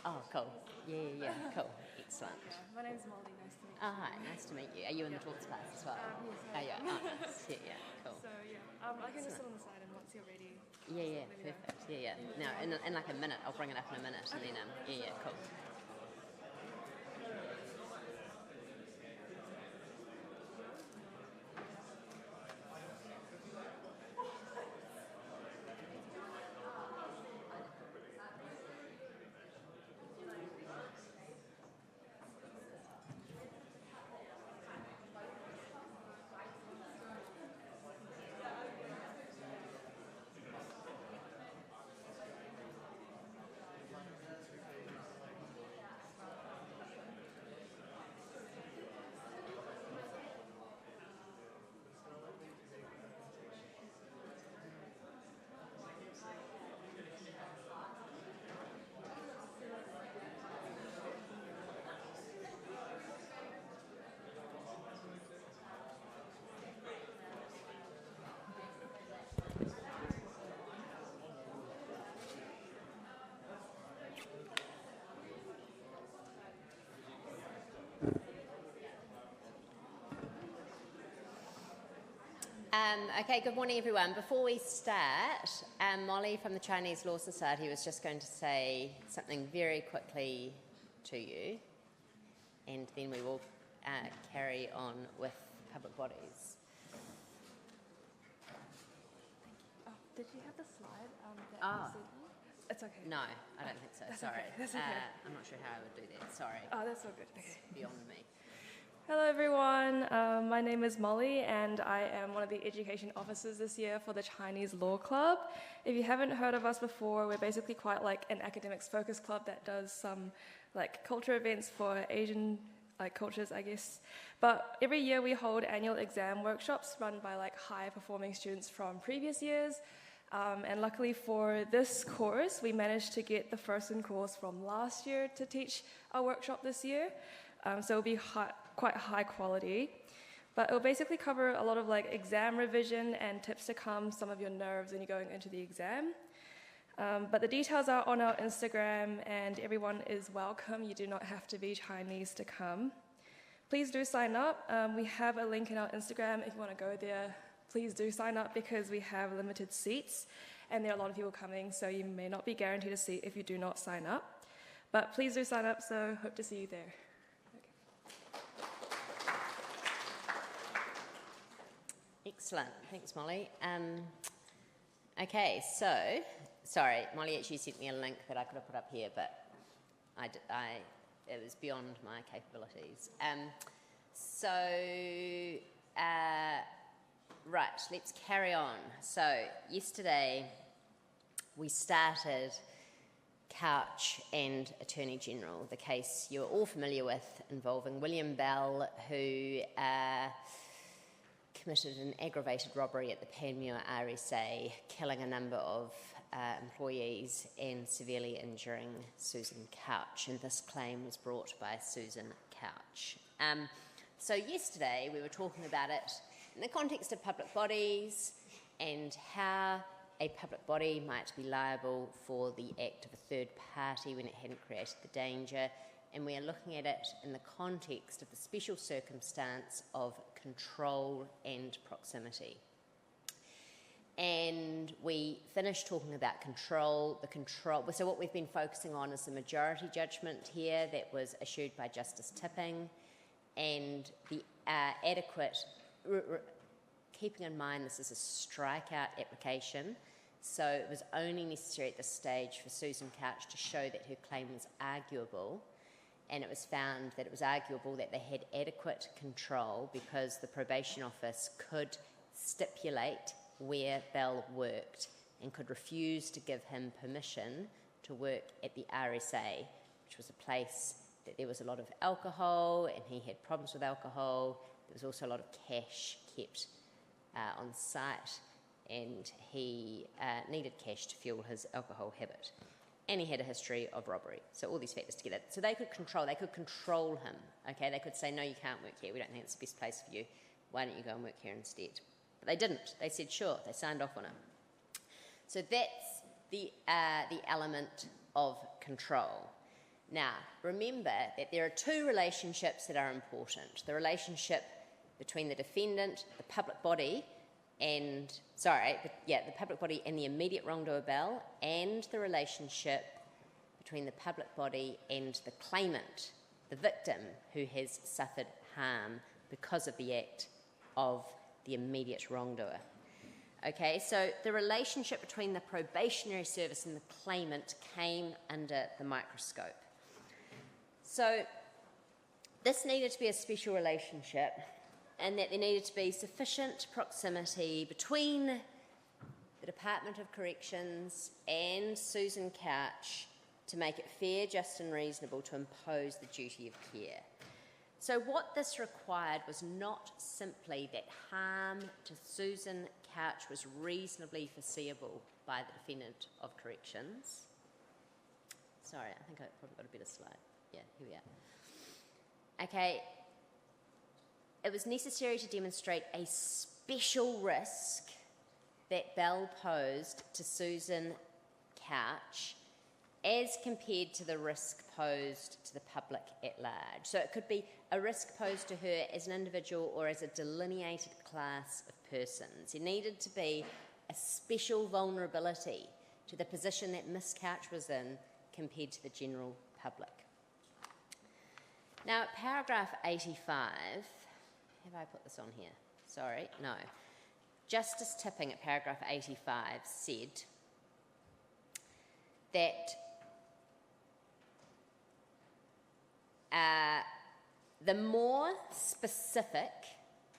Oh, cool. Yeah, cool. Excellent. My name's Molly, nice to meet you. Oh, hi, nice to meet you. Are you in the talks class as well? Yes, Oh, I yeah. am. Oh, nice. Yeah, cool. So, I can just sit on the side and once you're ready. Yeah, let me know. perfect. Yeah. No, in like a minute, I'll bring it up in a minute, and then, yeah, cool. Okay, good morning everyone. Before we start, Molly from the Chinese Law Society was just going to say something very quickly to you, and then we will carry on with public bodies. Did you have the slide that Oh. you sent me? It's okay. No, I don't think so. That's Sorry. okay, that's okay. I'm not sure how I would do that. Sorry. Oh, that's all good. Okay. It's beyond me. Hello everyone, my name is Molly and I am one of the education officers this year for the Chinese Law Club. If you haven't heard of us before, we're basically quite like an academics focus club that does some like culture events for Asian cultures, I guess. But every year we hold annual exam workshops run by like high performing students from previous years. And luckily for this course, we managed to get the first-in course from last year to teach our workshop this year. So it'll be quite high quality, but it'll basically cover a lot of like exam revision and tips to calm some of your nerves when you're going into the exam. But the details are on our Instagram and everyone is welcome. You do not have to be Chinese to come. Please do sign up. We have a link in our Instagram if you want to go there. Please do sign up because we have limited seats and there are a lot of people coming, so you may not be guaranteed a seat if you do not sign up. But please do sign up, so hope to see you there. Excellent. Thanks, Molly. Okay, so, sorry, Molly actually sent me a link that I could have put up here, but it was beyond my capabilities. Right, let's carry on. So, yesterday we started Couch and Attorney General, the case you're all familiar with involving William Bell, who committed an aggravated robbery at the Panmure RSA, killing a number of employees and severely injuring Susan Couch, and this claim was brought by Susan Couch. So yesterday we were talking about it in the context of public bodies and how a public body might be liable for the act of a third party when it hadn't created the danger, and we are looking at it in the context of the special circumstance of control and proximity. And we finished talking about control. So what we've been focusing on is the majority judgment here that was issued by Justice Tipping, and the adequate, keeping in mind this is a strikeout application, so it was only necessary at this stage for Susan Couch to show that her claim was arguable, and it was found that it was arguable that they had adequate control because the probation office could stipulate where Bell worked and could refuse to give him permission to work at the RSA, which was a place that there was a lot of alcohol and he had problems with alcohol. There was also a lot of cash kept on site, and he needed cash to fuel his alcohol habit. And he had a history of robbery. So all these factors together. So they could control him, okay? They could say, no, you can't work here. We don't think it's the best place for you. Why don't you go and work here instead? But they didn't. They said, sure. They signed off on it. So that's the element of control. Now, remember that there are two relationships that are important. The relationship between the defendant, the public body, the public body and the immediate wrongdoer, Bell, and the relationship between the public body and the claimant, the victim, who has suffered harm because of the act of the immediate wrongdoer. Okay, so the relationship between the probationary service and the claimant came under the microscope. So this needed to be a special relationship, and that there needed to be sufficient proximity between the Department of Corrections and Susan Couch to make it fair, just and reasonable to impose the duty of care. So what this required was not simply that harm to Susan Couch was reasonably foreseeable by the Defendant of Corrections. Sorry, I think I've probably got a better slide. Yeah, here we are. Okay, it was necessary to demonstrate a special risk that Bell posed to Susan Couch as compared to the risk posed to the public at large. So it could be a risk posed to her as an individual or as a delineated class of persons. There needed to be a special vulnerability to the position that Miss Couch was in compared to the general public. Now, paragraph 85, have I put this on here? Sorry, no. Justice Tipping at paragraph 85 said that the more specific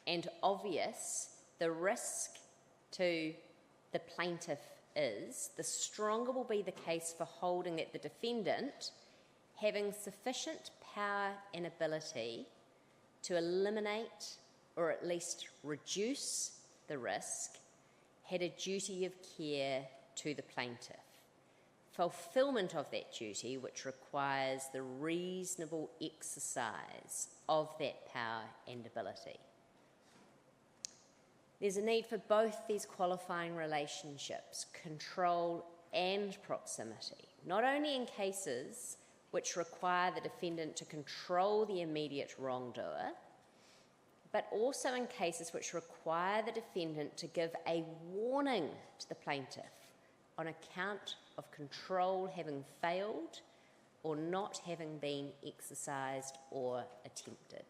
and obvious the risk to the plaintiff is, the stronger will be the case for holding that the defendant, having sufficient power and ability to eliminate or at least reduce the risk, had a duty of care to the plaintiff. Fulfilment of that duty, which requires the reasonable exercise of that power and ability. There's a need for both these qualifying relationships, control and proximity, not only in cases which require the defendant to control the immediate wrongdoer, but also in cases which require the defendant to give a warning to the plaintiff on account of control having failed or not having been exercised or attempted.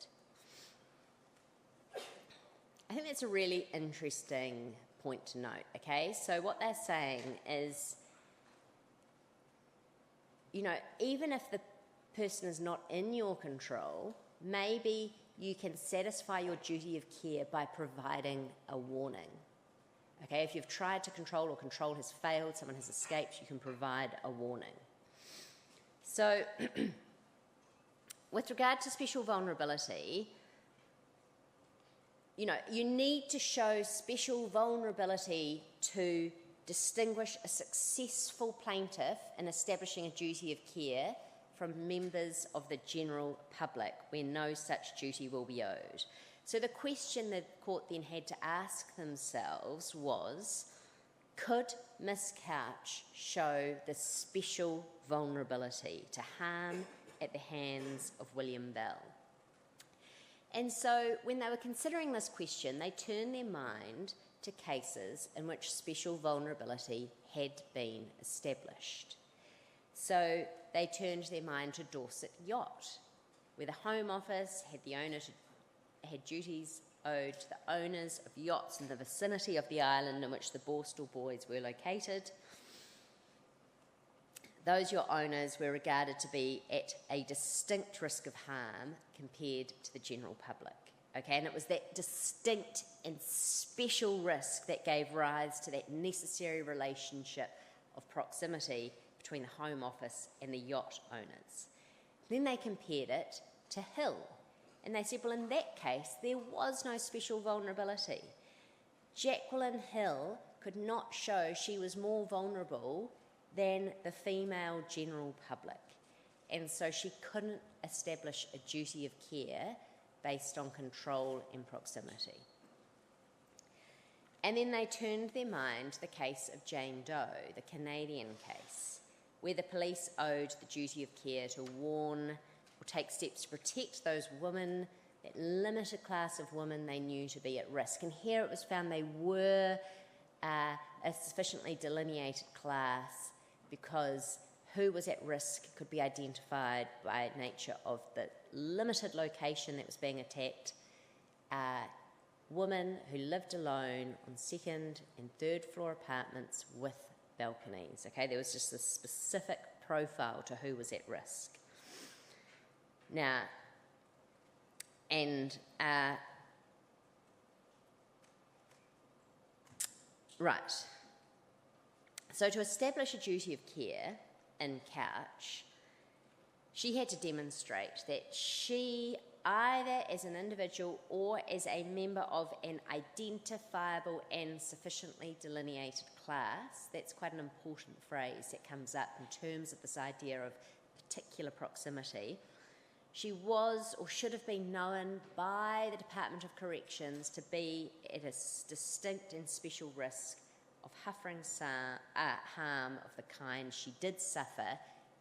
I think that's a really interesting point to note, okay? So what they're saying is, you know, even if the person is not in your control, maybe you can satisfy your duty of care by providing a warning. Okay, if you've tried to control or control has failed, someone has escaped, you can provide a warning. So, with regard to special vulnerability, you know, you need to show special vulnerability to distinguish a successful plaintiff in establishing a duty of care from members of the general public where no such duty will be owed. So the question the court then had to ask themselves was, could Miss Couch show the special vulnerability to harm at the hands of William Bell? And so when they were considering this question, they turned their mind to cases in which special vulnerability had been established. So they turned their mind to Dorset Yacht, where the Home Office had duties owed to the owners of yachts in the vicinity of the island in which the Borstal boys were located. Those yacht owners were regarded to be at a distinct risk of harm compared to the general public. Okay, and it was that distinct and special risk that gave rise to that necessary relationship of proximity between the Home Office and the yacht owners. Then they compared it to Hill, and they said, well, in that case, there was no special vulnerability. Jacqueline Hill could not show she was more vulnerable than the female general public, and so she couldn't establish a duty of care based on control and proximity. And then they turned their mind to the case of Jane Doe, the Canadian case, where the police owed the duty of care to warn or take steps to protect those women, that limited class of women they knew to be at risk. And here it was found they were a sufficiently delineated class because who was at risk could be identified by nature of the limited location that was being attacked. Women who lived alone on second and third floor apartments with balconies. Okay, there was just a specific profile to who was at risk. Now, and right. So to establish a duty of care in Couch, she had to demonstrate that she, either as an individual or as a member of an identifiable and sufficiently delineated class, that's quite an important phrase that comes up in terms of this idea of particular proximity, she was or should have been known by the Department of Corrections to be at a distinct and special risk of harm of the kind she did suffer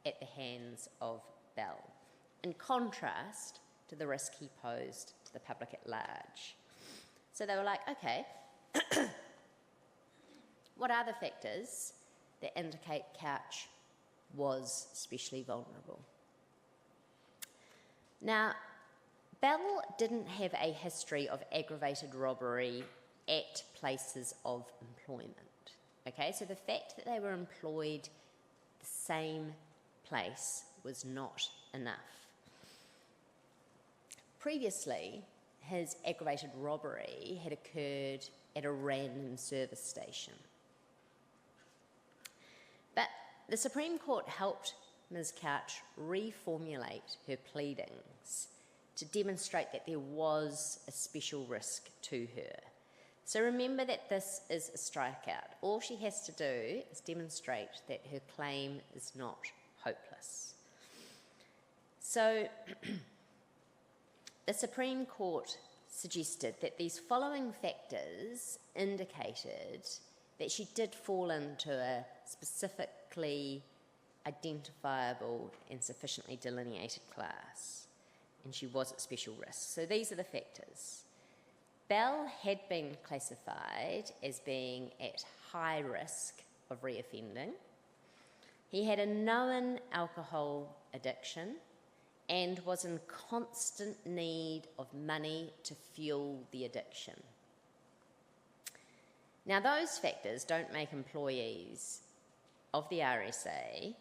at the hands of Bell, in contrast to the risk he posed to the public at large. So they were like, okay, what are the factors that indicate Couch was especially vulnerable? Now, Bell didn't have a history of aggravated robbery at places of employment. Okay, so the fact that they were employed the same place was not enough. Previously, his aggravated robbery had occurred at a random service station. But the Supreme Court helped Ms. Couch reformulate her pleadings to demonstrate that there was a special risk to her. So remember that this is a strikeout. All she has to do is demonstrate that her claim is not hopeless. So the Supreme Court suggested that these following factors indicated that she did fall into a specifically identifiable and sufficiently delineated class, and she was at special risk. So these are the factors. Bell had been classified as being at high risk of reoffending. He had a known alcohol addiction and was in constant need of money to fuel the addiction. Now, those factors don't make employees of the RSA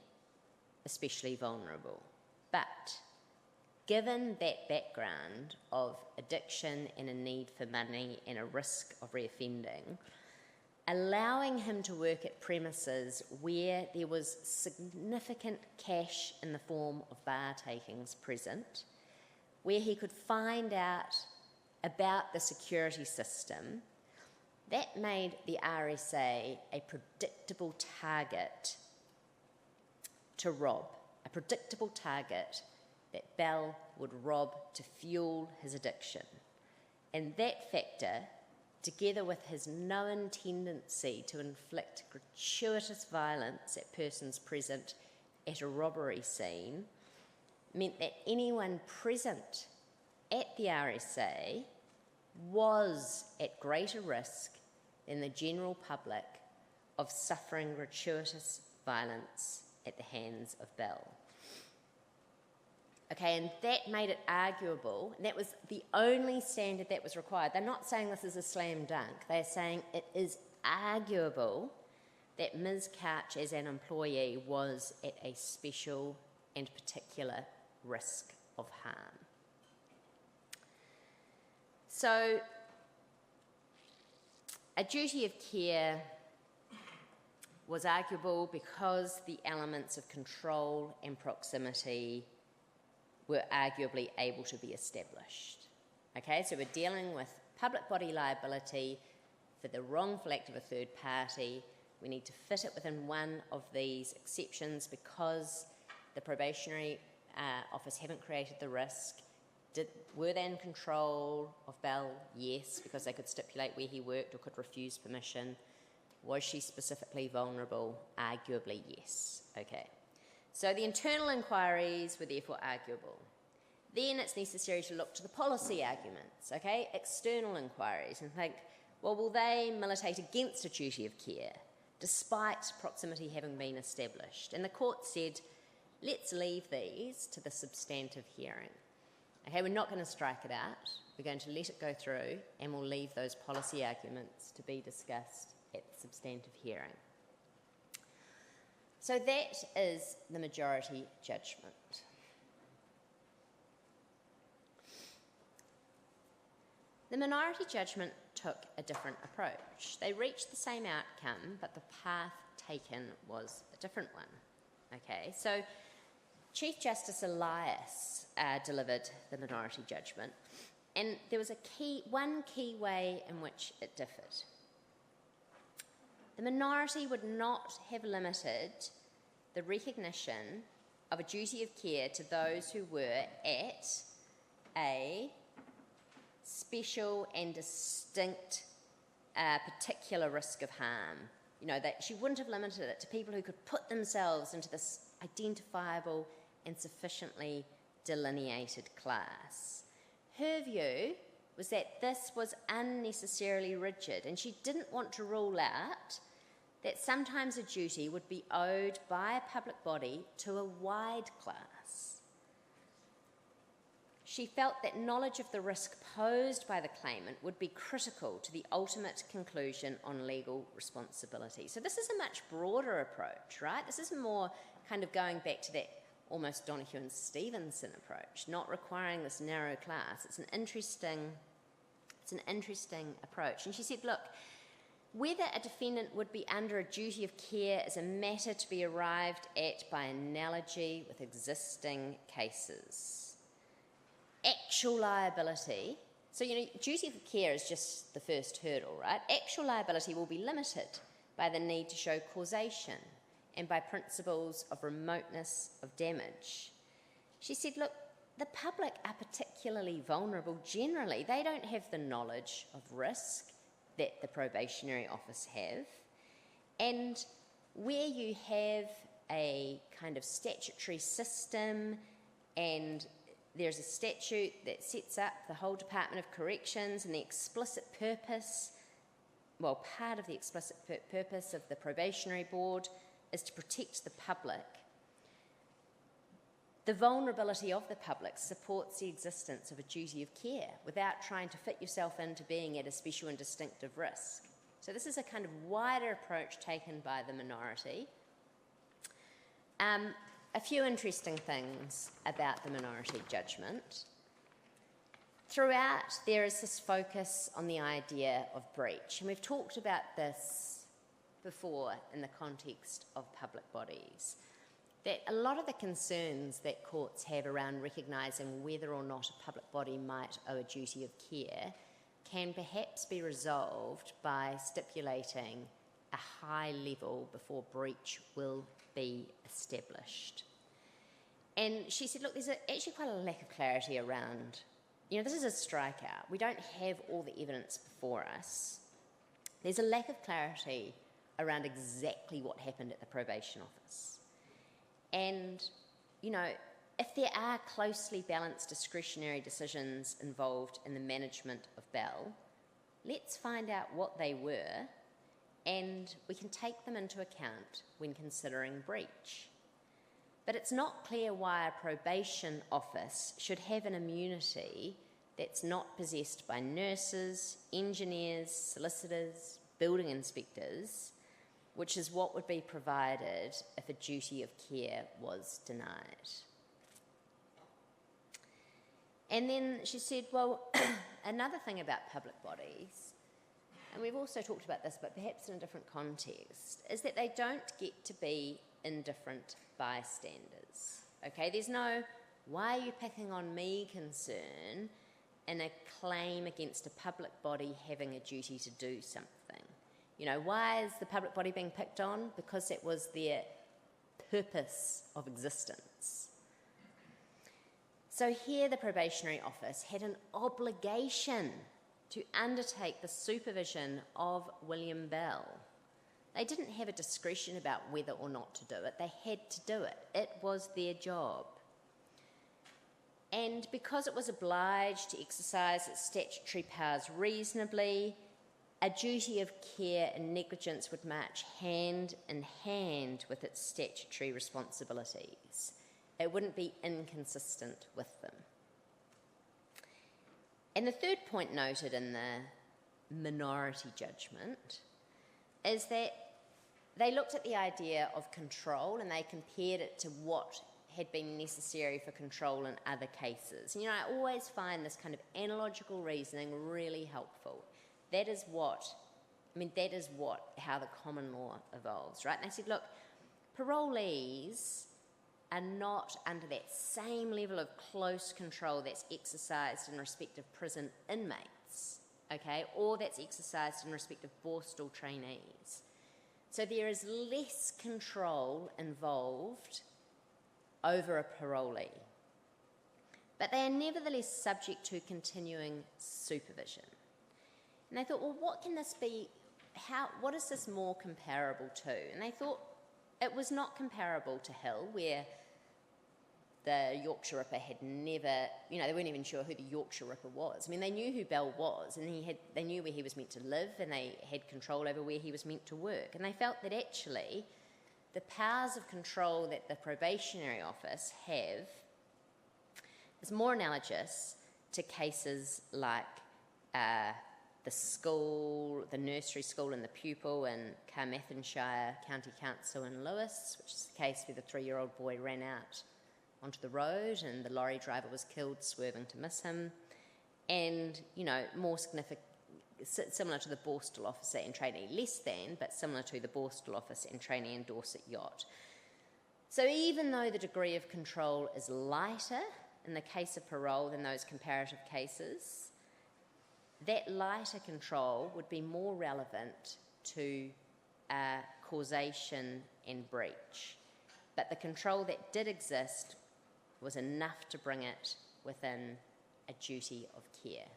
especially vulnerable, but given that background of addiction and a need for money and a risk of reoffending, allowing him to work at premises where there was significant cash in the form of bar takings present, where he could find out about the security system, that made the RSA a predictable target to rob, a predictable target that Bell would rob to fuel his addiction. And that factor, together with his known tendency to inflict gratuitous violence at persons present at a robbery scene, meant that anyone present at the RSA was at greater risk than the general public of suffering gratuitous violence at the hands of Bell. Okay, and that made it arguable, and that was the only standard that was required. They're not saying this is a slam dunk. They're saying it is arguable that Ms. Couch as an employee was at a special and particular risk of harm. So, a duty of care was arguable because the elements of control and proximity were arguably able to be established. Okay, so we're dealing with public body liability for the wrongful act of a third party. We need to fit it within one of these exceptions because the probationary office haven't created the risk. Were they in control of Bell? Yes, because they could stipulate where he worked or could refuse permission. Was she specifically vulnerable? Arguably, yes. Okay. So the internal inquiries were therefore arguable. Then it's necessary to look to the policy arguments, okay? External inquiries, and think, well, will they militate against a duty of care, despite proximity having been established? And the court said, let's leave these to the substantive hearing. Okay, we're not going to strike it out. We're going to let it go through, and we'll leave those policy arguments to be discussed at the substantive hearing. So that is the majority judgment. The minority judgment took a different approach. They reached the same outcome, but the path taken was a different one. Okay, so Chief Justice Elias delivered the minority judgment, and there was one key way in which it differed. The minority would not have limited the recognition of a duty of care to those who were at a special and distinct particular risk of harm. You know, that she wouldn't have limited it to people who could put themselves into this identifiable and sufficiently delineated class. Her view was that this was unnecessarily rigid, and she didn't want to rule out that sometimes a duty would be owed by a public body to a wide class. She felt that knowledge of the risk posed by the claimant would be critical to the ultimate conclusion on legal responsibility. So this is a much broader approach, right? This is more kind of going back to that almost Donoghue and Stevenson approach, not requiring this narrow class. It's an interesting approach. And she said, look, whether a defendant would be under a duty of care is a matter to be arrived at by analogy with existing cases. Actual liability, so duty of care is just the first hurdle, right? Actual liability will be limited by the need to show causation and by principles of remoteness of damage. She said, look, the public are particularly vulnerable generally. They don't have the knowledge of risk that the probationary office have. And where you have a kind of statutory system and there's a statute that sets up the whole Department of Corrections and the explicit purpose, well, part of the explicit purpose of the probationary board is to protect the public. The vulnerability of the public supports the existence of a duty of care without trying to fit yourself into being at a special and distinctive risk. So this is a kind of wider approach taken by the minority. A few interesting things about the minority judgment. Throughout, there is this focus on the idea of breach, and we've talked about this before in the context of public bodies, that a lot of the concerns that courts have around recognising whether or not a public body might owe a duty of care can perhaps be resolved by stipulating a high level before breach will be established. And she said, look, there's actually quite a lack of clarity around, this is a strikeout. We don't have all the evidence before us. There's a lack of clarity around exactly what happened at the probation office. And, if there are closely balanced discretionary decisions involved in the management of bail, let's find out what they were, and we can take them into account when considering breach. But it's not clear why a probation office should have an immunity that's not possessed by nurses, engineers, solicitors, building inspectors, which is what would be provided if a duty of care was denied. And then she said, well, another thing about public bodies, and we've also talked about this, but perhaps in a different context, is that they don't get to be indifferent bystanders. Okay, there's no, why are you picking on me concern in a claim against a public body having a duty to do something. Why is the public body being picked on? Because it was their purpose of existence. So here the probationary office had an obligation to undertake the supervision of William Bell, They didn't have a discretion about whether or not to do it. They had to do it. It was their job. And because it was obliged to exercise its statutory powers reasonably, a duty of care and negligence would march hand in hand with its statutory responsibilities. It wouldn't be inconsistent with them. And the third point noted in the minority judgment is that they looked at the idea of control and they compared it to what had been necessary for control in other cases. And, I always find this kind of analogical reasoning really helpful. That is how the common law evolves, right? And they said, look, parolees are not under that same level of close control that's exercised in respect of prison inmates, okay, or that's exercised in respect of Borstal trainees. So there is less control involved over a parolee. But they are nevertheless subject to continuing supervision. And they thought, well, what can this be? What is this more comparable to? And they thought it was not comparable to Hill, where the Yorkshire Ripper had never, they weren't even sure who the Yorkshire Ripper was. I mean, they knew who Bell was, and they knew where he was meant to live, and they had control over where he was meant to work. And they felt that actually the powers of control that the probationary office have is more analogous to cases like the nursery school and the pupil in Carmarthenshire County Council in Lewis, which is the case where the 3-year-old boy ran out onto the road and the lorry driver was killed swerving to miss him, and, more significant, similar to the Borstal officer and trainee, less than, but similar to the Borstal officer and trainee in Dorset Yacht. So even though the degree of control is lighter in the case of parole than those comparative cases, that lighter control would be more relevant to causation and breach. But the control that did exist was enough to bring it within a duty of care.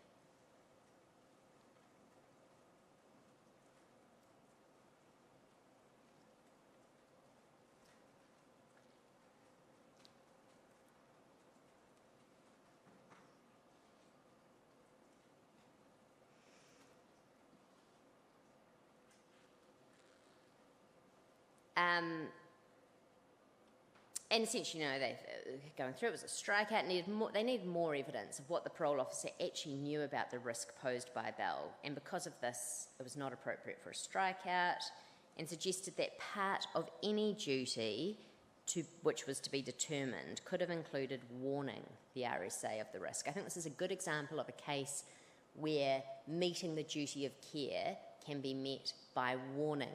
And essentially, they're going through, it was a strikeout, they needed more evidence of what the parole officer actually knew about the risk posed by Bell, and because of this, it was not appropriate for a strikeout, and suggested that part of any duty which was to be determined could have included warning the RSA of the risk. I think this is a good example of a case where meeting the duty of care can be met by warning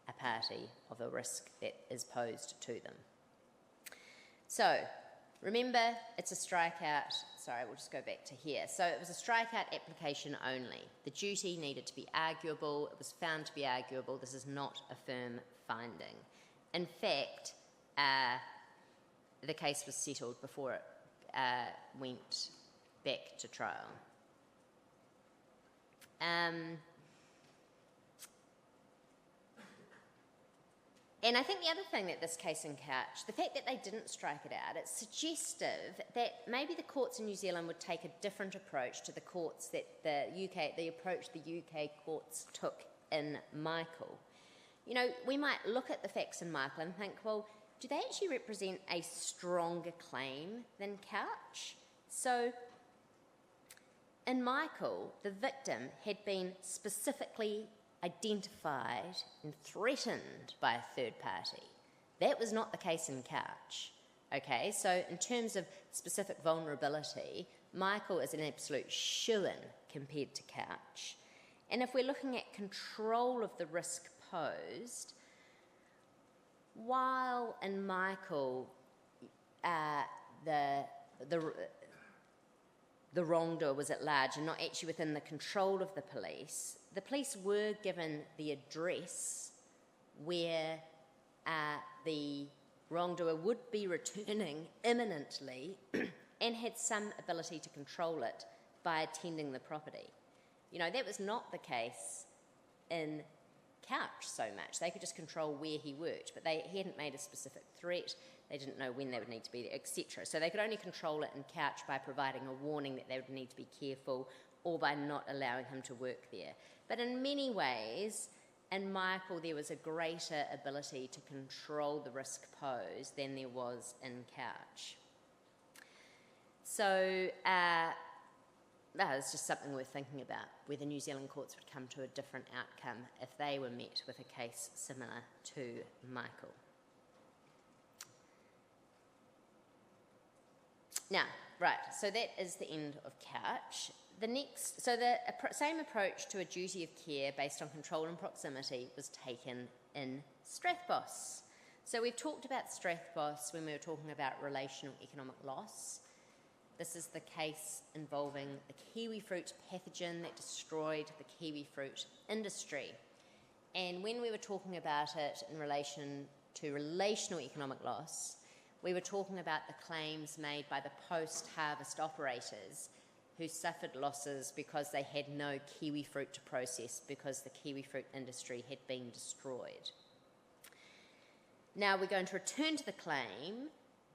a party of a risk that is posed to them. So, remember, it's a strikeout. Sorry, we'll just go back to here. So it was a strikeout application only. The duty needed to be arguable. It was found to be arguable. This is not a firm finding. In fact, the case was settled before it went back to trial. And I think the other thing that this case encouched, the fact that they didn't strike it out, it's suggestive that maybe the courts in New Zealand would take a different approach to the courts that the approach the UK courts took in Michael. We might look at the facts in Michael and think, well, do they actually represent a stronger claim than Couch? So, in Michael, the victim had been specifically identified and threatened by a third party. That was not the case in Couch. Okay, so in terms of specific vulnerability, Michael is an absolute shoo-in compared to Couch. And if we're looking at control of the risk posed, while in Michael the wrongdoer was at large and not actually within the control of the police were given the address where the wrongdoer would be returning imminently and had some ability to control it by attending the property. That was not the case in couch so much. They could just control where he worked, but he hadn't made a specific threat. They didn't know when they would need to be there, etc. So they could only control it in couch by providing a warning that they would need to be careful, or by not allowing him to work there. But in many ways, in Michael, there was a greater ability to control the risk posed than there was in couch. So that is just something worth thinking about, whether New Zealand courts would come to a different outcome if they were met with a case similar to Michael. Now, right, so that is the end of couch. The same approach to a duty of care based on control and proximity was taken in Strathboss. So we've talked about Strathboss when we were talking about relational economic loss. This is the case involving the kiwi fruit pathogen that destroyed the kiwi fruit industry. And when we were talking about it in relation to relational economic loss, we were talking about the claims made by the post-harvest operators who suffered losses because they had no kiwi fruit to process because the kiwi fruit industry had been destroyed. Now we're going to return to the claim,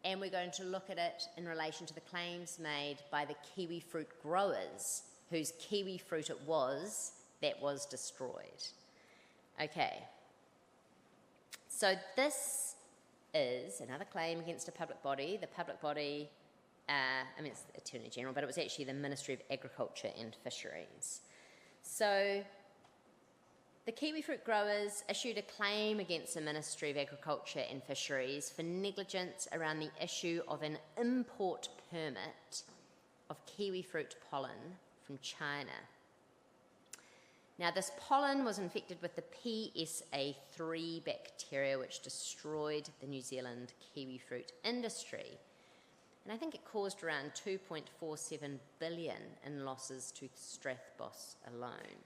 and we're going to look at it in relation to the claims made by the kiwi fruit growers whose kiwi fruit it was that was destroyed. Okay, so this is another claim against a public body. The public body, it's the Attorney General, but it was actually the Ministry of Agriculture and Fisheries. So the kiwi fruit growers issued a claim against the Ministry of Agriculture and Fisheries for negligence around the issue of an import permit of kiwi fruit pollen from China. Now, this pollen was infected with the PSA3 bacteria, which destroyed the New Zealand kiwi fruit industry. And I think it caused around 2.47 billion in losses to Strathboss alone.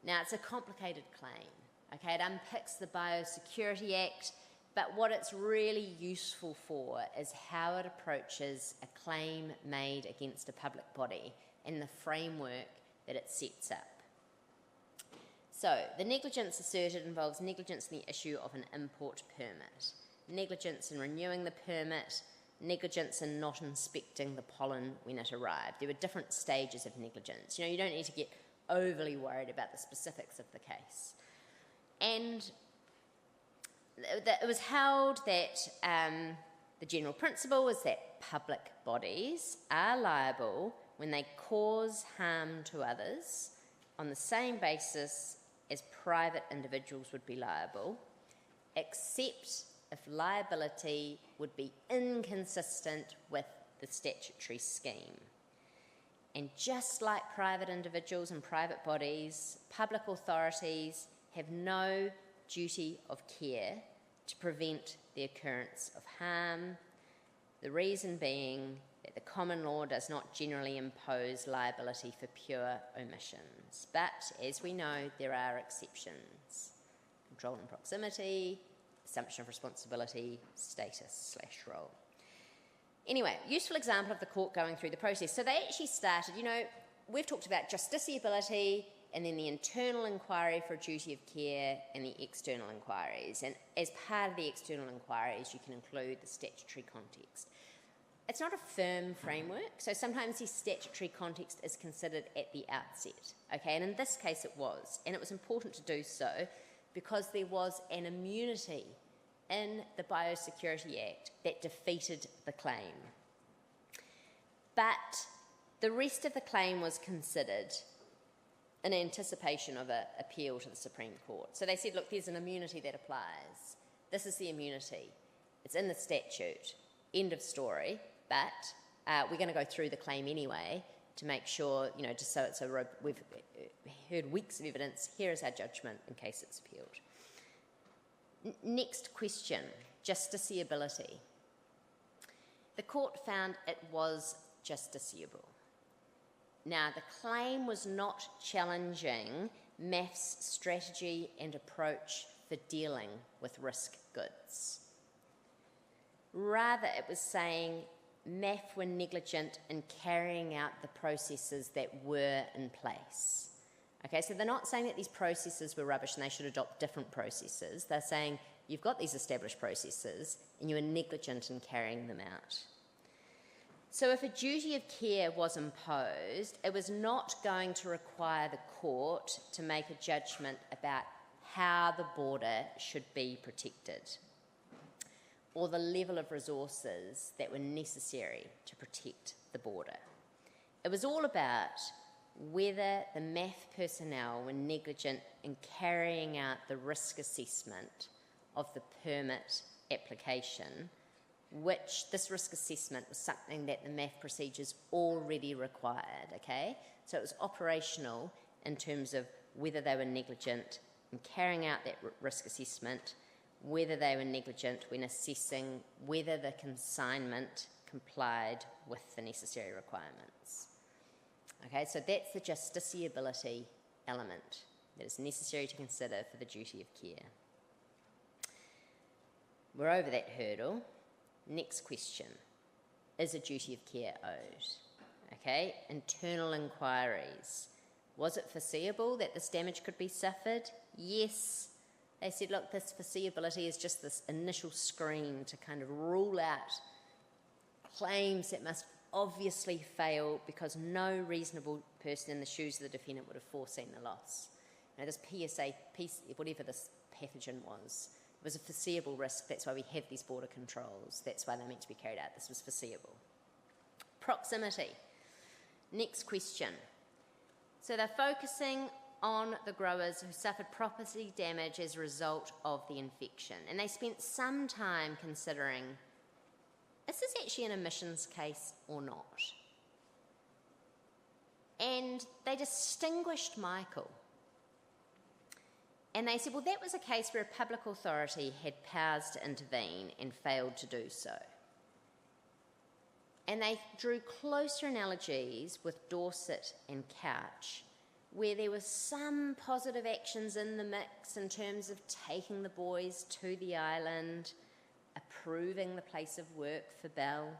Now, it's a complicated claim. Okay, it unpicks the Biosecurity Act, but what it's really useful for is how it approaches a claim made against a public body and the framework that it sets up. So, the negligence asserted involves negligence in the issue of an import permit, negligence in renewing the permit, negligence in not inspecting the pollen when it arrived. There were different stages of negligence. You don't need to get overly worried about the specifics of the case. And it was held that the general principle was that public bodies are liable when they cause harm to others on the same basis as private individuals would be liable, except if liability would be inconsistent with the statutory scheme. And just like private individuals and private bodies, public authorities have no duty of care to prevent the occurrence of harm, the reason being that the common law does not generally impose liability for pure omissions. But, as we know, there are exceptions. Control and proximity, assumption of responsibility, status/role. Anyway, useful example of the court going through the process. So they actually started, we've talked about justiciability and then the internal inquiry for a duty of care and the external inquiries. And as part of the external inquiries, you can include the statutory context. It's not a firm framework, so sometimes the statutory context is considered at the outset, okay? And in this case it was, and it was important to do so because there was an immunity in the Biosecurity Act that defeated the claim. But the rest of the claim was considered in anticipation of an appeal to the Supreme Court. So they said, look, there's an immunity that applies. This is the immunity. It's in the statute. End of story. But we're going to go through the claim anyway to make sure, just so we've heard weeks of evidence, here is our judgment in case it's appealed. Next question, justiciability. The court found it was justiciable. Now, the claim was not challenging MAF's strategy and approach for dealing with risk goods. Rather, it was saying MAF were negligent in carrying out the processes that were in place. Okay, so they're not saying that these processes were rubbish and they should adopt different processes. They're saying you've got these established processes and you were negligent in carrying them out. So if a duty of care was imposed, it was not going to require the court to make a judgment about how the border should be protected or the level of resources that were necessary to protect the border. It was all about whether the MAF personnel were negligent in carrying out the risk assessment of the permit application, which this risk assessment was something that the MAF procedures already required, okay? So it was operational in terms of whether they were negligent in carrying out that risk assessment, whether they were negligent when assessing whether the consignment complied with the necessary requirements. Okay, so that's the justiciability element that is necessary to consider for the duty of care. We're over that hurdle. Next question. Is a duty of care owed? Okay, internal inquiries. Was it foreseeable that this damage could be suffered? Yes. They said, look, this foreseeability is just this initial screen to kind of rule out claims that must obviously fail because no reasonable person in the shoes of the defendant would have foreseen the loss. Now, this PSA, whatever this pathogen was a foreseeable risk. That's why we have these border controls. That's why they're meant to be carried out. This was foreseeable. Proximity. Next question. So they're focusing on the growers who suffered property damage as a result of the infection. And they spent some time considering, is this actually an emissions case or not? And they distinguished Michael. And they said, well, that was a case where a public authority had powers to intervene and failed to do so. And they drew closer analogies with Dorset and Couch, where there were some positive actions in the mix in terms of taking the boys to the island, approving the place of work for Belle.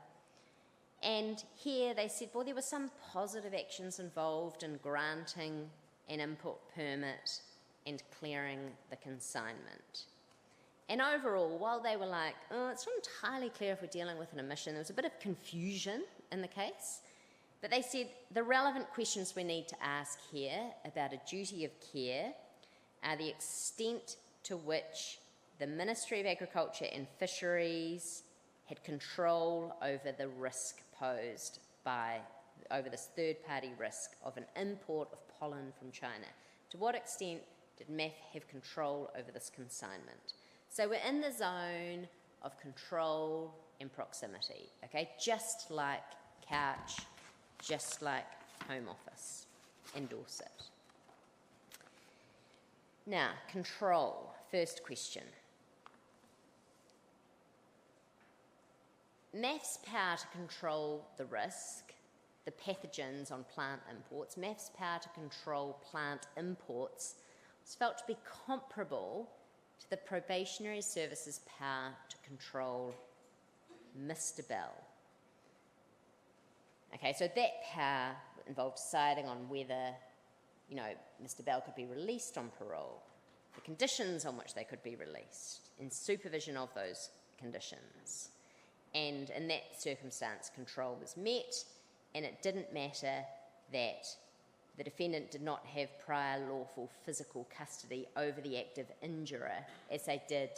And here they said, well, there were some positive actions involved in granting an import permit and clearing the consignment. And overall, while they were like, oh, it's not entirely clear if we're dealing with an emission, there was a bit of confusion in the case. But they said the relevant questions we need to ask here about a duty of care are the extent to which the Ministry of Agriculture and Fisheries had control over the risk posed over this third-party risk of an import of pollen from China. To what extent did MAF have control over this consignment? So we're in the zone of control and proximity, okay? Just like Couch, just like Home Office and Dorset. Now, control. First question. MAF's power to control the risk, the pathogens on plant imports, MAF's power to control plant imports was felt to be comparable to the probationary service's power to control Mr. Bell. Okay, so that power involved deciding on whether, Mr. Bell could be released on parole, the conditions on which they could be released, and supervision of those conditions. And in that circumstance, control was met, and it didn't matter that the defendant did not have prior lawful physical custody over the active injurer, as they did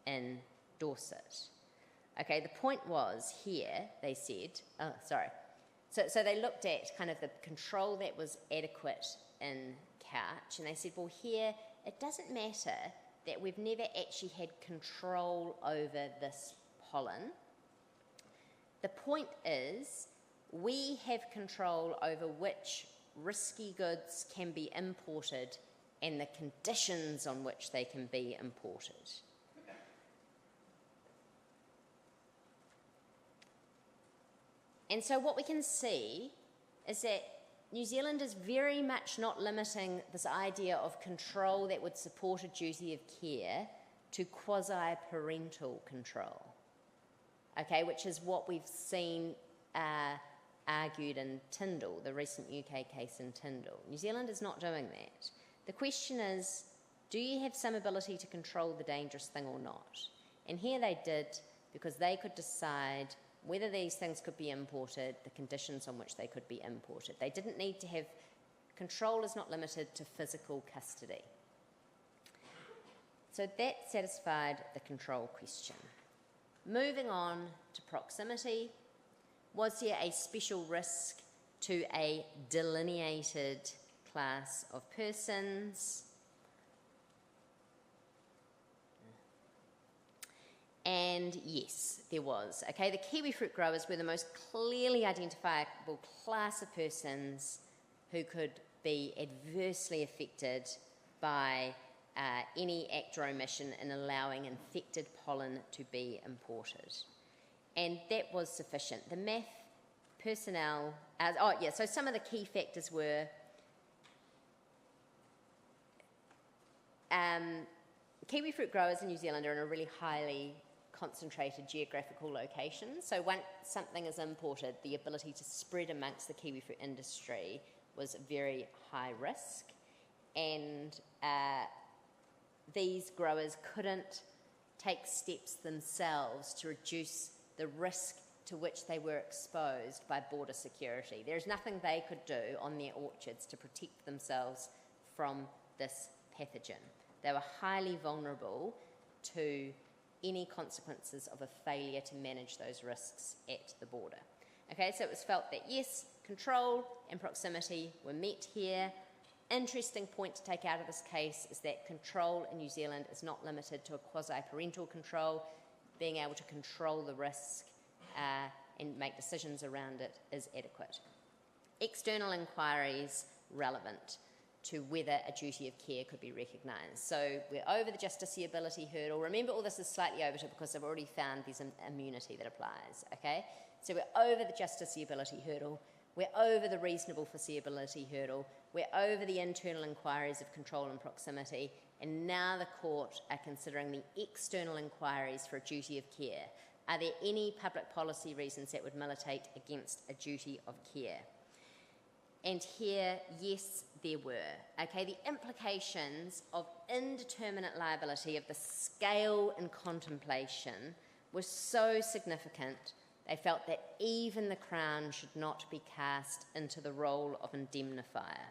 in Dorset. Okay, the point was here, they said, So they looked at kind of the control that was adequate in Couch, and they said, well, here, it doesn't matter that we've never actually had control over this pollen. The point is, we have control over which risky goods can be imported and the conditions on which they can be imported. And so what we can see is that New Zealand is very much not limiting this idea of control that would support a duty of care to quasi-parental control, okay, which is what we've seen argued in Tyndall, the recent UK case in Tyndall. New Zealand is not doing that. The question is, do you have some ability to control the dangerous thing or not? And here they did, because they could decide whether these things could be imported, the conditions on which they could be imported. They didn't need to have, control is not limited to physical custody. So that satisfied the control question. Moving on to proximity, was there a special risk to a delineated class of persons? And yes, there was. Okay, the kiwi fruit growers were the most clearly identifiable class of persons who could be adversely affected by any act or omission in allowing infected pollen to be imported. And that was sufficient. The MAF personnel, so some of the key factors were kiwi fruit growers in New Zealand are in a really highly concentrated geographical location. So once something is imported, the ability to spread amongst the kiwi fruit industry was very high risk. And these growers couldn't take steps themselves to reduce the risk to which they were exposed by border security. There's nothing they could do on their orchards to protect themselves from this pathogen. They were highly vulnerable to any consequences of a failure to manage those risks at the border. Okay, so it was felt that yes, control and proximity were met here. Interesting point to take out of this case is that control in New Zealand is not limited to a quasi-parental control. Being able to control the risk and make decisions around it is adequate. External inquiries relevant to whether a duty of care could be recognised. So we're over the justiciability hurdle. Remember, all this is slightly overed because I've already found there's an immunity that applies, okay? So we're over the justiciability hurdle. We're over the reasonable foreseeability hurdle. We're over the internal inquiries of control and proximity. And now the court are considering the external inquiries for a duty of care. Are there any public policy reasons that would militate against a duty of care? And here, yes, there were. Okay, the implications of indeterminate liability of the scale and contemplation were so significant, they felt that even the Crown should not be cast into the role of indemnifier.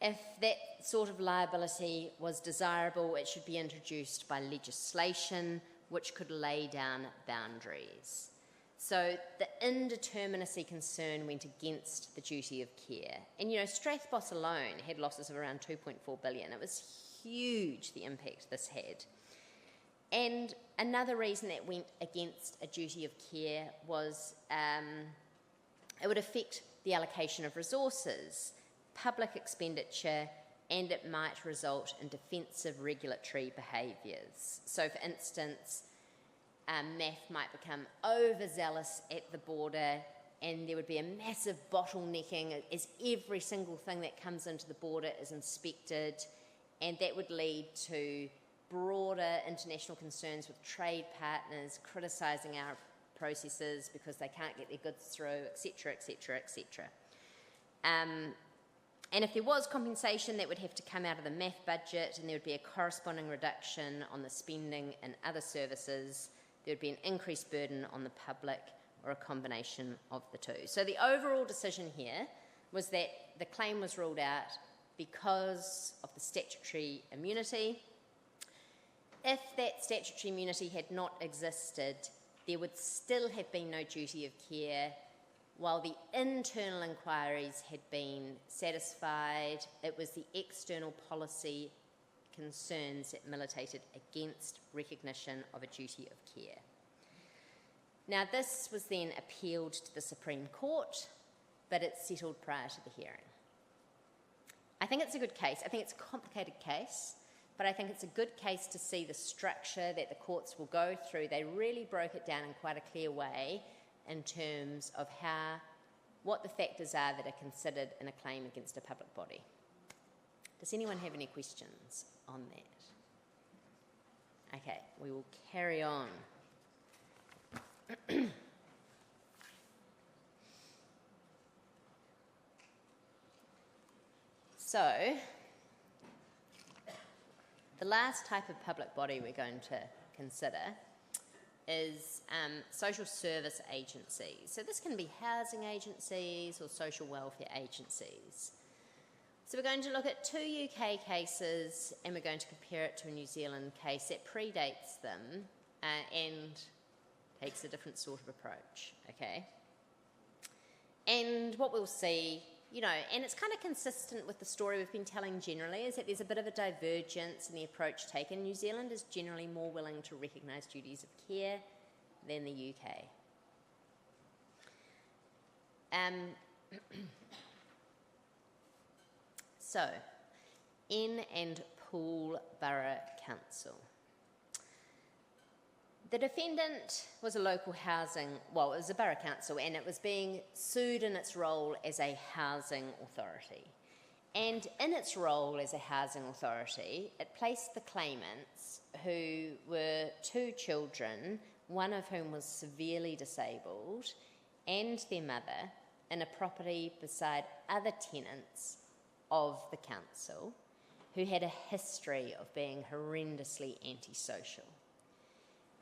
If that sort of liability was desirable, it should be introduced by legislation which could lay down boundaries. So the indeterminacy concern went against the duty of care. And, you know, Strathboss alone had losses of around 2.4 billion. It was huge, the impact this had. And another reason that went against a duty of care was it would affect the allocation of resources, public expenditure, and it might result in defensive regulatory behaviours. So, for instance, MAF might become overzealous at the border and there would be a massive bottlenecking as every single thing that comes into the border is inspected, and that would lead to broader international concerns with trade partners criticising our processes because they can't get their goods through, etc., etc., etc. And if there was compensation, that would have to come out of the MAF budget, and there would be a corresponding reduction on the spending in other services. There would be an increased burden on the public, or a combination of the two. So the overall decision here was that the claim was ruled out because of the statutory immunity. If that statutory immunity had not existed, there would still have been no duty of care. While the internal inquiries had been satisfied, it was the external policy concerns that militated against recognition of a duty of care. Now, this was then appealed to the Supreme Court, but it settled prior to the hearing. I think it's a good case. I think it's a complicated case, but I think it's a good case to see the structure that the courts will go through. They really broke it down in quite a clear way in terms of what the factors are that are considered in a claim against a public body. Does anyone have any questions on that? Okay, we will carry on. So, the last type of public body we're going to consider is social service agencies. So this can be housing agencies or social welfare agencies. So we're going to look at 2 UK cases and we're going to compare it to a New Zealand case that predates them and takes a different sort of approach, okay? And what we'll see, you know, and it's kind of consistent with the story we've been telling generally, is that there's a bit of a divergence in the approach taken. New Zealand is generally more willing to recognise duties of care than the UK. So, N and Poole Borough Council. The defendant was a local housing, well, it was a borough council, and it was being sued in its role as a housing authority. And in its role as a housing authority, it placed the claimants, who were 2 children, one of whom was severely disabled, and their mother, in a property beside other tenants of the council, who had a history of being horrendously antisocial.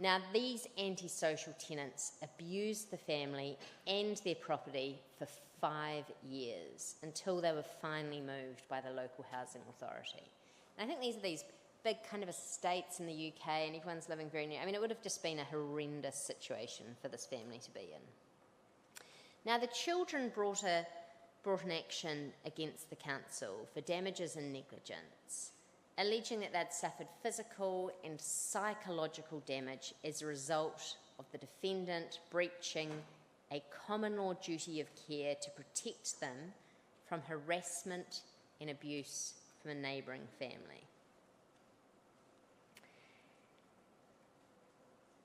Now, these antisocial tenants abused the family and their property for 5 years until they were finally moved by the local housing authority. And I think these are these big kind of estates in the UK and everyone's living very near. I mean, it would have just been a horrendous situation for this family to be in. Now, the children brought an action against the council for damages and negligence, alleging that they'd suffered physical and psychological damage as a result of the defendant breaching a common law duty of care to protect them from harassment and abuse from a neighbouring family.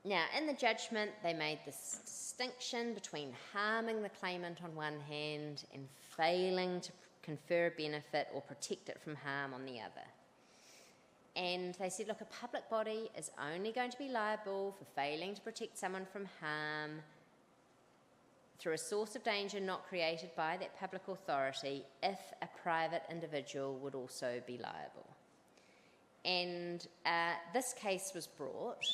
Now, in the judgment, they made this distinction between harming the claimant on one hand and failing to confer a benefit or protect it from harm on the other. And they said, look, a public body is only going to be liable for failing to protect someone from harm through a source of danger not created by that public authority if a private individual would also be liable. And this case was brought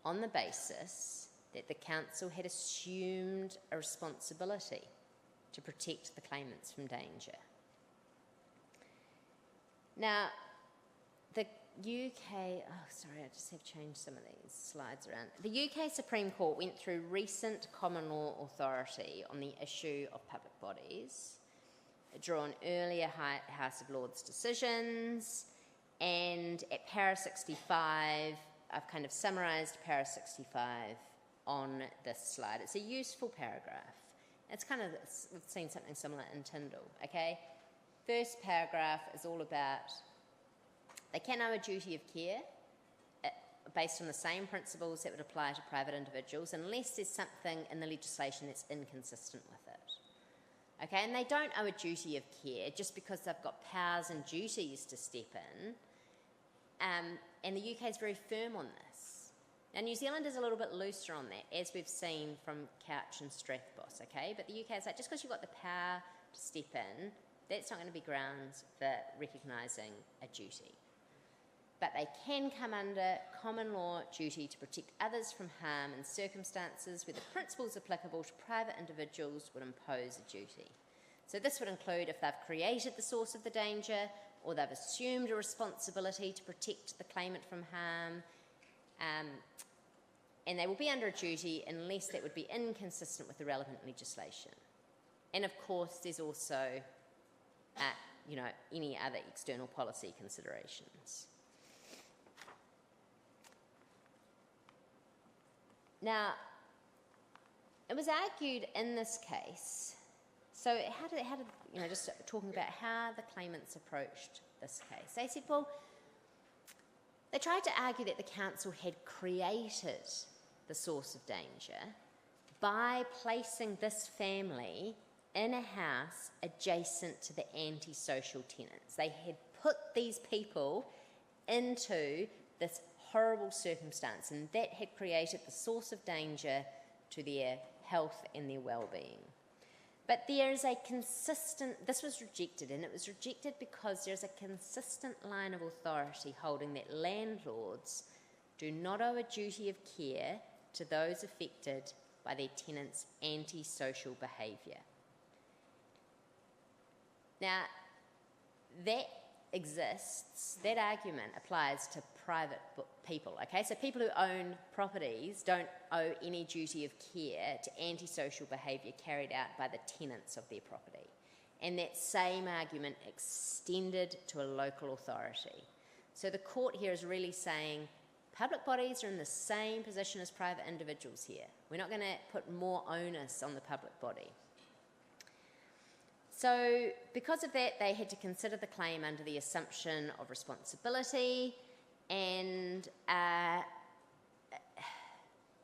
on the basis that the council had assumed a responsibility to protect the claimants from danger. Now, the UK, I just have changed some of these slides around. The UK Supreme Court went through recent common law authority on the issue of public bodies, drew on earlier House of Lords decisions, and at para 65, I've kind of summarised para 65 on this slide. It's a useful paragraph. It's kind of, we've seen something similar in Tyndall, okay? First paragraph is all about they can owe a duty of care based on the same principles that would apply to private individuals unless there's something in the legislation that's inconsistent with it. Okay, and they don't owe a duty of care just because they've got powers and duties to step in. And the UK is very firm on this. Now, New Zealand is a little bit looser on that, as we've seen from Couch and Strathboss, okay? But the UK is like, just because you've got the power to step in, that's not going to be grounds for recognising a duty. But they can come under common law duty to protect others from harm in circumstances where the principles applicable to private individuals would impose a duty. So this would include if they've created the source of the danger or they've assumed a responsibility to protect the claimant from harm, and they will be under a duty unless that would be inconsistent with the relevant legislation. And of course, there's also, any other external policy considerations. Now, it was argued in this case, so how did just talking about how the claimants approached this case. They said, well, they tried to argue that the council had created the source of danger by placing this family in a house adjacent to the antisocial tenants. They had put these people into this horrible circumstance, and that had created the source of danger to their health and their well-being. But there is a consistent, this was rejected, and it was rejected because there's a consistent line of authority holding that landlords do not owe a duty of care to those affected by their tenants' antisocial behaviour. Now, that exists, that argument applies to private people, okay? So people who own properties don't owe any duty of care to antisocial behaviour carried out by the tenants of their property. And that same argument extended to a local authority. So the court here is really saying public bodies are in the same position as private individuals here. We're not going to put more onus on the public body. So because of that, they had to consider the claim under the assumption of responsibility, and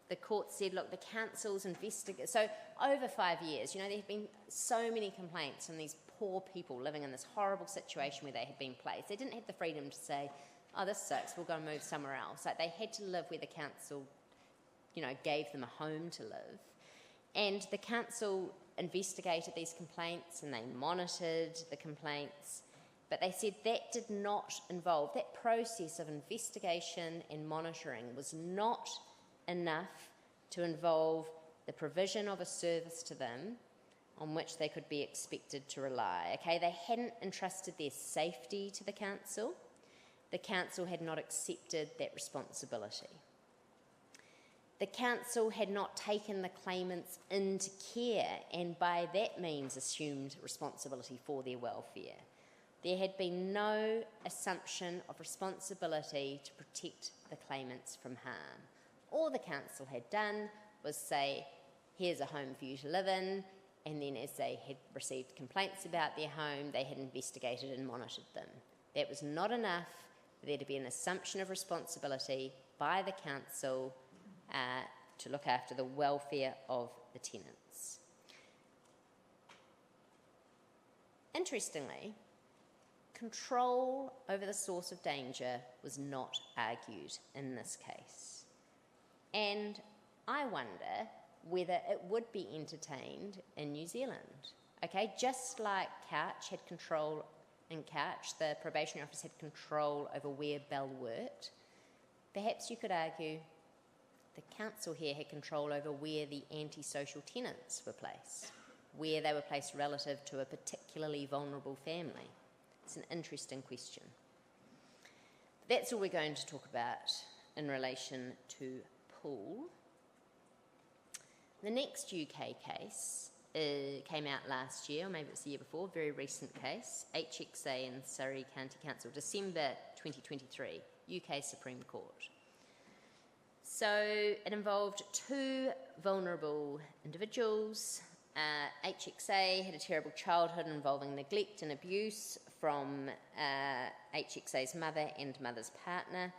the court said, look, the council's investigate. So over 5 years, there have been so many complaints from these poor people living in this horrible situation where they had been placed. They didn't have the freedom to say, oh, this sucks, we'll go and move somewhere else. Like, they had to live where the council, gave them a home to live. And the council investigated these complaints and they monitored the complaints, but they said that did not involve, that process of investigation and monitoring was not enough to involve the provision of a service to them on which they could be expected to rely. Okay, they hadn't entrusted their safety to the council. The council had not accepted that responsibility. The council had not taken the claimants into care and by that means assumed responsibility for their welfare. There had been no assumption of responsibility to protect the claimants from harm. All the council had done was say, here's a home for you to live in, and then as they had received complaints about their home, they had investigated and monitored them. That was not enough for there to be an assumption of responsibility by the council to look after the welfare of the tenants. Interestingly, control over the source of danger was not argued in this case. And I wonder whether it would be entertained in New Zealand. Okay, just like Couch had control in Couch, the probationary office had control over where Bell worked, perhaps you could argue the council here had control over where the antisocial tenants were placed, where they were placed relative to a particularly vulnerable family. It's an interesting question. That's all we're going to talk about in relation to pool. The next UK case came out last year, or maybe it was the year before, very recent case, HXA and Surrey County Council, December 2023, UK Supreme Court. So it involved two vulnerable individuals. HXA had a terrible childhood involving neglect and abuse from HXA's mother and mother's partner.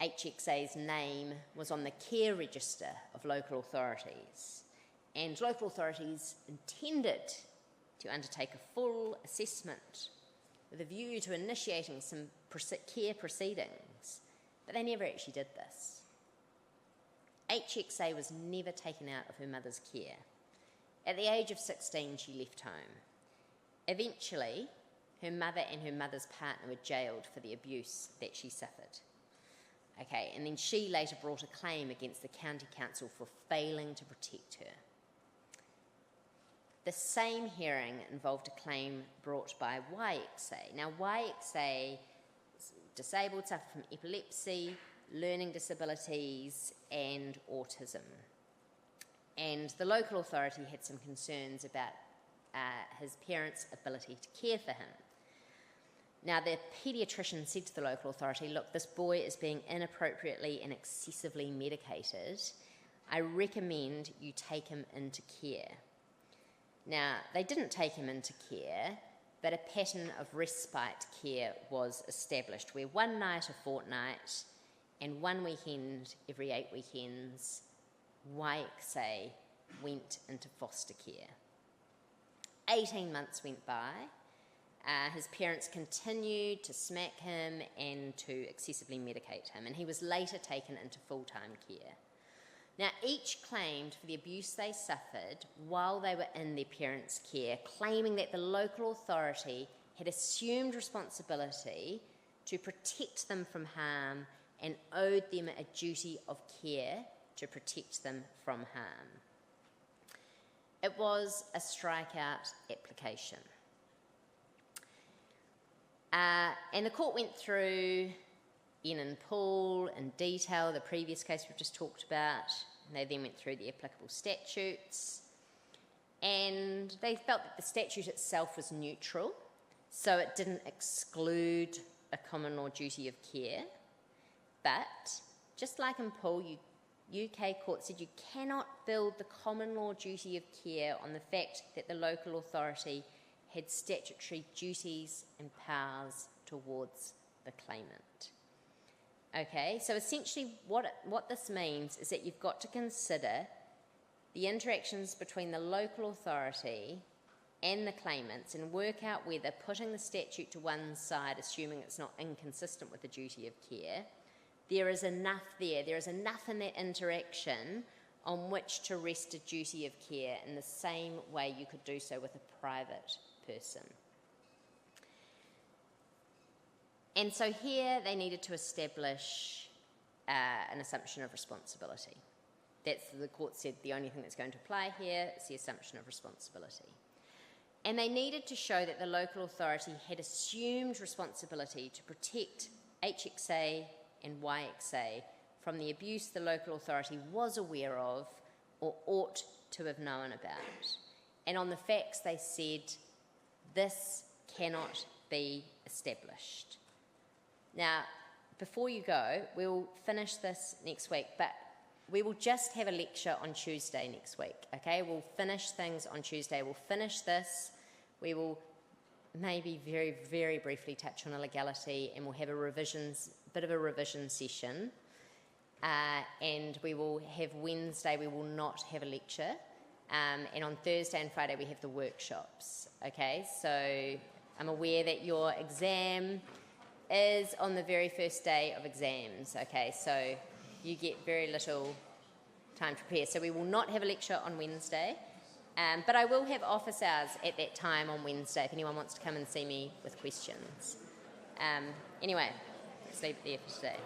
HXA's name was on the care register of local authorities, and local authorities intended to undertake a full assessment with a view to initiating some care proceedings, but they never actually did this. HXA was never taken out of her mother's care. At the age of 16, she left home. Eventually, her mother and her mother's partner were jailed for the abuse that she suffered. Okay, and then she later brought a claim against the county council for failing to protect her. The same hearing involved a claim brought by YXA. Now, YXA is disabled, suffered from epilepsy, learning disabilities, and autism. And the local authority had some concerns about his parents' ability to care for him. Now, the paediatrician said to the local authority, look, this boy is being inappropriately and excessively medicated. I recommend you take him into care. Now, they didn't take him into care, but a pattern of respite care was established where one night a fortnight and one weekend every 8 weekends, YXA went into foster care. 18 months went by. His parents continued to smack him and to excessively medicate him, and he was later taken into full-time care. Now, each claimed for the abuse they suffered while they were in their parents' care, claiming that the local authority had assumed responsibility to protect them from harm and owed them a duty of care to protect them from harm. It was a strikeout application. And the court went through in Poole in detail, the previous case we've just talked about. They then went through the applicable statutes, and they felt that the statute itself was neutral, so it didn't exclude a common law duty of care. But just like in Poole, UK court said you cannot build the common law duty of care on the fact that the local authority had statutory duties and powers towards the claimant. Okay, so essentially what this means is that you've got to consider the interactions between the local authority and the claimants and work out whether putting the statute to one side, assuming it's not inconsistent with the duty of care, there is enough in that interaction on which to rest a duty of care in the same way you could do so with a private person. And so here they needed to establish an assumption of responsibility. The court said the only thing that's going to apply here is the assumption of responsibility. And they needed to show that the local authority had assumed responsibility to protect HXA and YXA from the abuse the local authority was aware of or ought to have known about. And on the facts, they said this cannot be established. Now, before you go, we'll finish this next week, but we will just have a lecture on Tuesday next week, okay? We'll finish things on Tuesday. We'll finish this. We will maybe very, very briefly touch on a legality, and we'll have bit of a revision session. And we will have Wednesday, we will not have a lecture. And on Thursday and Friday, we have the workshops, okay? So I'm aware that your exam is on the very first day of exams, okay? So you get very little time to prepare. So we will not have a lecture on Wednesday, but I will have office hours at that time on Wednesday if anyone wants to come and see me with questions. Anyway, let's leave it there for today.